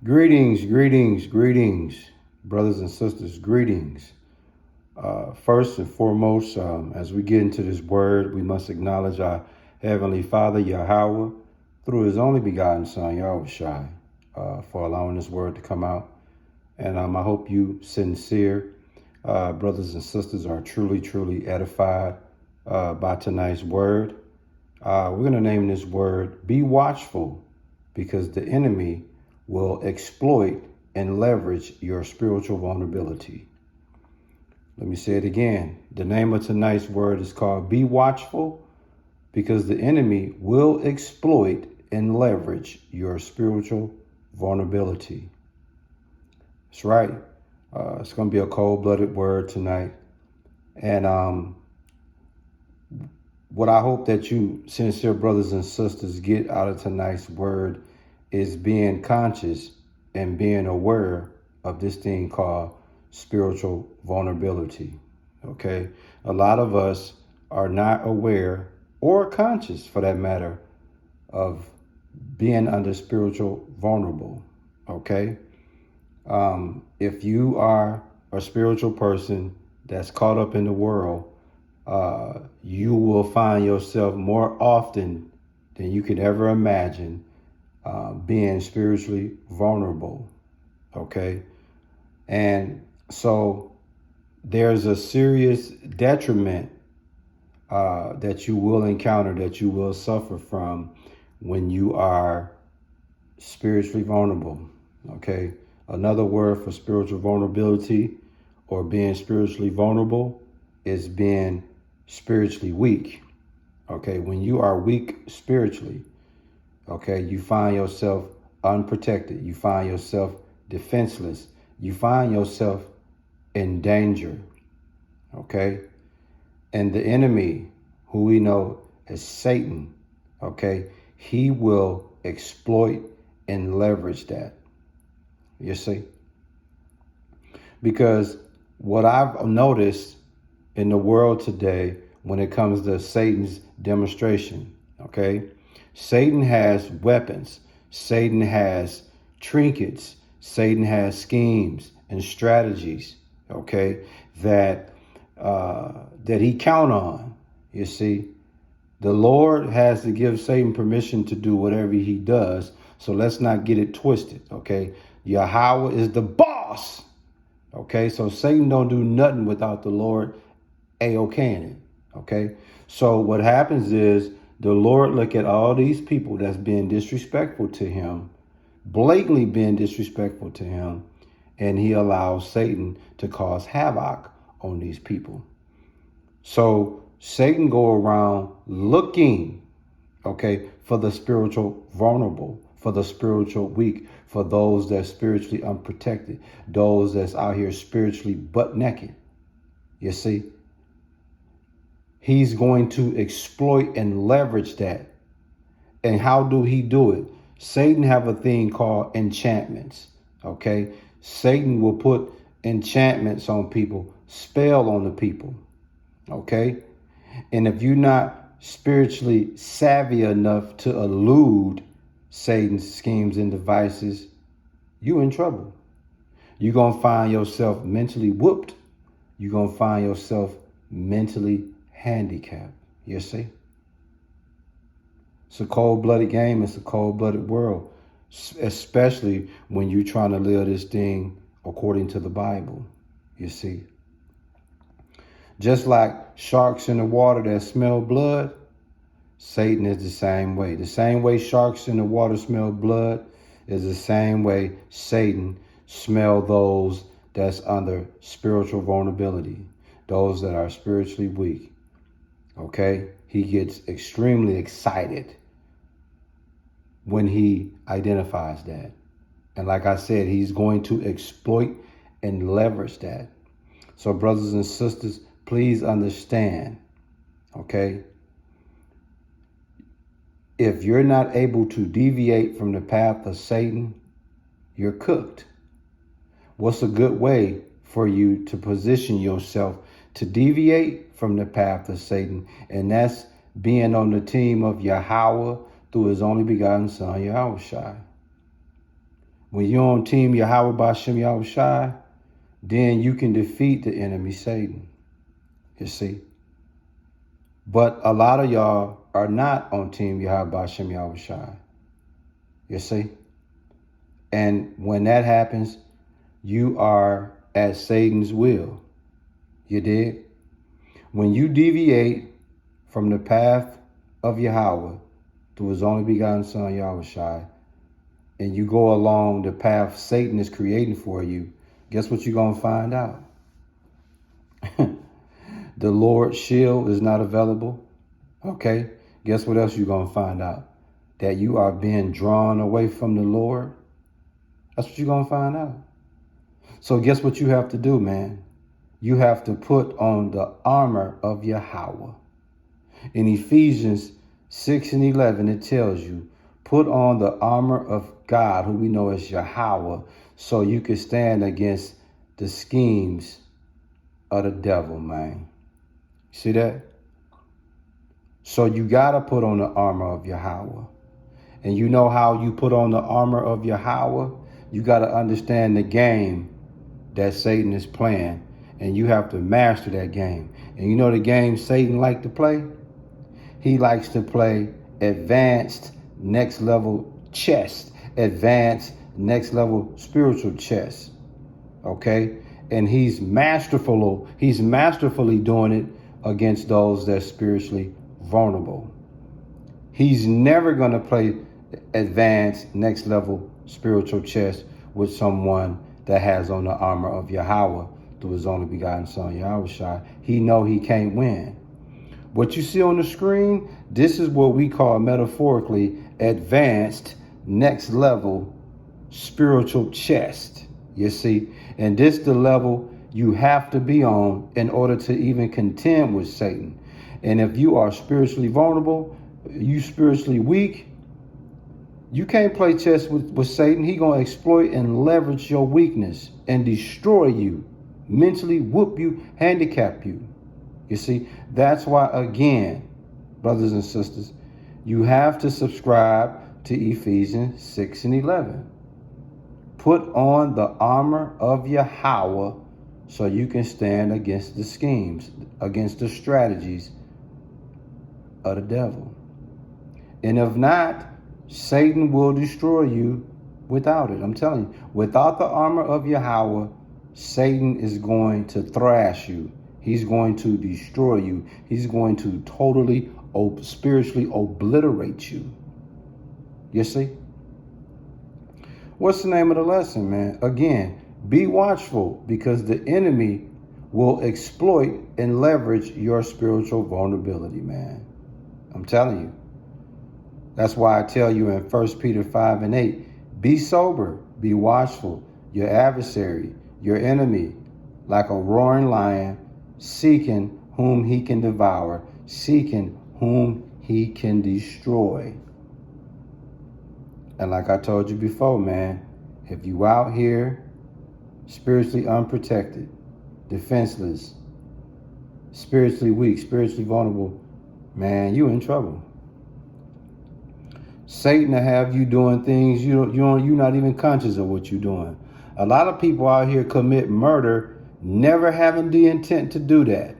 Greetings, brothers and sisters, greetings. First and foremost, as we get into this word, we must acknowledge our Heavenly Father, Yahweh, through His only begotten Son, Yahushai, for allowing this word to come out. And I hope you sincere brothers and sisters are truly edified by tonight's word. We're going to name this word, be watchful, because the enemy will exploit and leverage your spiritual vulnerability. Let me say it again. The name of tonight's word is called be watchful, because the enemy will exploit and leverage your spiritual vulnerability. That's right. It's going to be a cold-blooded word tonight. And what I hope that you sincere brothers and sisters get out of tonight's word is being conscious and being aware of this thing called spiritual vulnerability. Okay. A lot of us are not aware or conscious, for that matter, of being under spiritual vulnerable. Okay. If you are a spiritual person that's caught up in the world, you will find yourself more often than you could ever imagine being spiritually vulnerable. Okay. And so there's a serious detriment that you will encounter, that you will suffer from when you are spiritually vulnerable. Okay. Another word for spiritual vulnerability or being spiritually vulnerable is being spiritually weak. Okay. When you are weak spiritually, okay, you find yourself unprotected. You find yourself defenseless. You find yourself in danger. Okay. And the enemy, who we know as Satan, okay, he will exploit and leverage that. You see? Because what I've noticed in the world today when it comes to Satan's demonstration, okay, Satan has weapons. Satan has trinkets. Satan has schemes and strategies, okay, that he count on. You see, the Lord has to give Satan permission to do whatever he does. So let's not get it twisted, okay? Yahweh is the boss, okay? So Satan don't do nothing without the Lord A-okaying it, okay? So what happens is the Lord look at all these people that's being disrespectful to him, blatantly being disrespectful to him, and he allows Satan to cause havoc on these people. So Satan go around looking, okay, for the spiritual vulnerable, for the spiritual weak, for those that's spiritually unprotected, those that's out here spiritually butt naked. You see? He's going to exploit and leverage that. And how do he do it? Satan have a thing called enchantments. Okay. Satan will put enchantments on people, spell on the people. Okay. And if you're not spiritually savvy enough to elude Satan's schemes and devices, you're in trouble. You're going to find yourself mentally whooped. You're going to find yourself mentally handicapped. You see? It's a cold-blooded game. It's a cold-blooded world, especially when you're trying to live this thing according to the Bible. You see? Just like sharks in the water that smell blood, Satan is the same way. The same way sharks in the water smell blood is the same way Satan smell those that's under spiritual vulnerability, those that are spiritually weak. Okay? He gets extremely excited when he identifies that. And like I said, he's going to exploit and leverage that. So brothers and sisters, please understand, okay? If you're not able to deviate from the path of Satan, you're cooked. What's a good way for you to position yourself to deviate from the path of Satan? And that's being on the team of Yahweh through his only begotten Son, Yahushai. When you're on team Yahweh B'Shem Yahushai, then you can defeat the enemy Satan. You see. But a lot of y'all are not on team Yahweh B'Shem Yahushai. You see. And when that happens, you are at Satan's will. You dig? When you deviate from the path of Yahweh through his only begotten son, Yahushai, and you go along the path Satan is creating for you, guess what you're going to find out? The Lord's shield is not available. Okay? Guess what else you're going to find out? That you are being drawn away from the Lord. That's what you're going to find out. So guess what you have to do, man? You have to put on the armor of Yahweh. In Ephesians 6 and 11, it tells you, put on the armor of God, who we know as Yahweh, so you can stand against the schemes of the devil, man. See that? So you got to put on the armor of Yahweh. And you know how you put on the armor of Yahweh? You got to understand the game that Satan is playing. And you have to master that game. And you know the game Satan likes to play? He likes to play advanced next level chess. Advanced next level spiritual chess. Okay? And he's masterfully doing it against those that's spiritually vulnerable. He's never going to play advanced next level spiritual chess with someone that has on the armor of Yahweh through his only begotten son, Yahushua. He know he can't win. What you see on the screen, this is what we call metaphorically advanced next level spiritual chess. You see, and this the level you have to be on in order to even contend with Satan. And if you are spiritually vulnerable, you spiritually weak, you can't play chess with Satan. He gonna exploit and leverage your weakness and destroy you, mentally whoop you, handicap you. You see, that's why, again, brothers and sisters, you have to subscribe to Ephesians 6 and 11. Put on the armor of Yahweh so you can stand against the schemes, against the strategies of the devil. And if not, Satan will destroy you without it. I'm telling you, without the armor of Yahweh, Satan is going to thrash you. He's going to destroy you. He's going to totally, spiritually obliterate you. You see? What's the name of the lesson, man? Again, be watchful, because the enemy will exploit and leverage your spiritual vulnerability, man. I'm telling you. That's why I tell you in 1Peter 5 and 8, be sober, be watchful. Your adversary, your enemy, like a roaring lion, seeking whom he can devour, seeking whom he can destroy. And like I told you before, man, if you out here spiritually unprotected, defenseless, spiritually weak, spiritually vulnerable, man, you in trouble. Satan will have you doing things you're not even conscious of what you're doing. A lot of people out here commit murder, never having the intent to do that.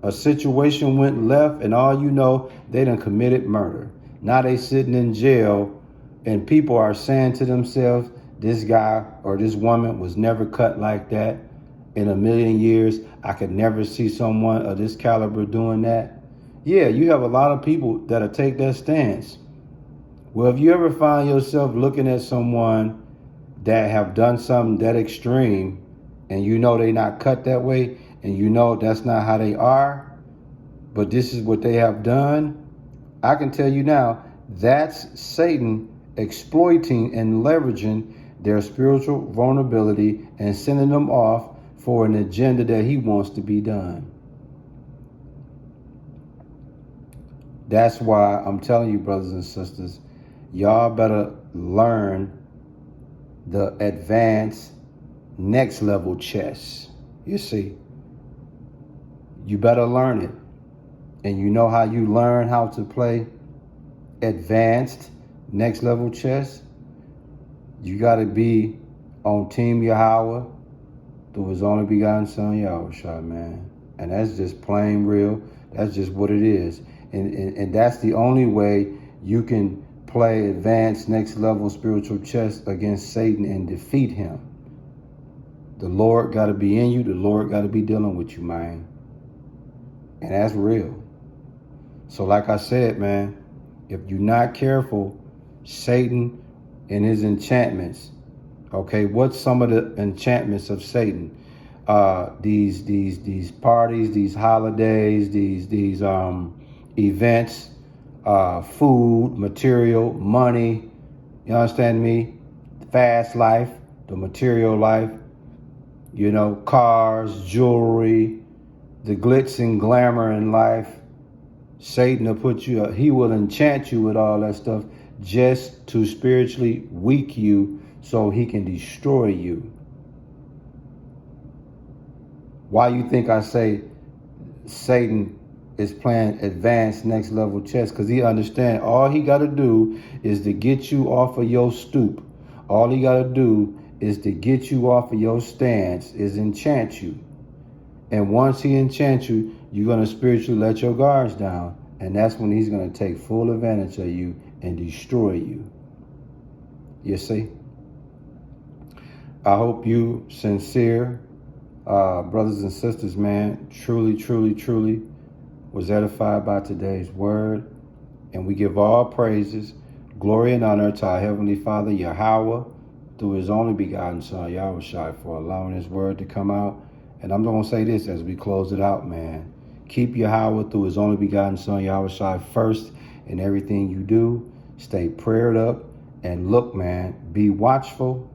A situation went left, and all you know, they done committed murder. Now they sitting in jail, and people are saying to themselves, this guy or this woman was never cut like that in a million years. I could never see someone of this caliber doing that. Yeah, you have a lot of people that'll take that stance. Well, if you ever find yourself looking at someone that have done something that extreme, and you know they not cut that way, and you know that's not how they are, but this is what they have done, I can tell you now, that's Satan exploiting and leveraging their spiritual vulnerability and sending them off for an agenda that he wants to be done. That's why I'm telling you, brothers and sisters, y'all better learn the advanced next level chess. You see, you better learn it. And you know how you learn how to play advanced next level chess? You got to be on Team Yahweh through his only begotten son, Yahushua, man. And that's just plain real. That's just what it is. And that's the only way you can play advanced next level spiritual chess against Satan and defeat him. The Lord got to be in you. The Lord got to be dealing with you, man. And that's real. So like I said, man, if you're not careful, Satan and his enchantments, okay, what's some of the enchantments of Satan? These parties, these holidays, these events, food, material, money, you understand me? Fast life, the material life, you know, cars, jewelry, the glitz and glamour in life. Satan will put you, he will enchant you with all that stuff just to spiritually weak you so he can destroy you. Why you think I say Satan is playing advanced next level chess? Because he understands all he got to do is to get you off of your stoop. All he got to do is to get you off of your stance, is enchant you. And once he enchants you, you're going to spiritually let your guards down. And that's when he's going to take full advantage of you and destroy you. You see? I hope you sincere brothers and sisters, man, truly was edified by today's word. And we give all praises, glory, and honor to our Heavenly Father, Yahweh, through his only begotten Son, Yahushua, for allowing his word to come out. And I'm going to say this as we close it out, man. Keep Yahweh through his only begotten Son, Yahushua, first in everything you do. Stay prayed up. And look, man, be watchful,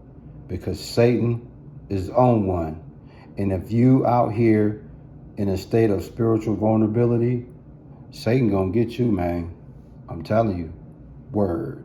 because Satan is on one. And if you out here in a state of spiritual vulnerability, Satan gonna get you, man. I'm telling you. Word.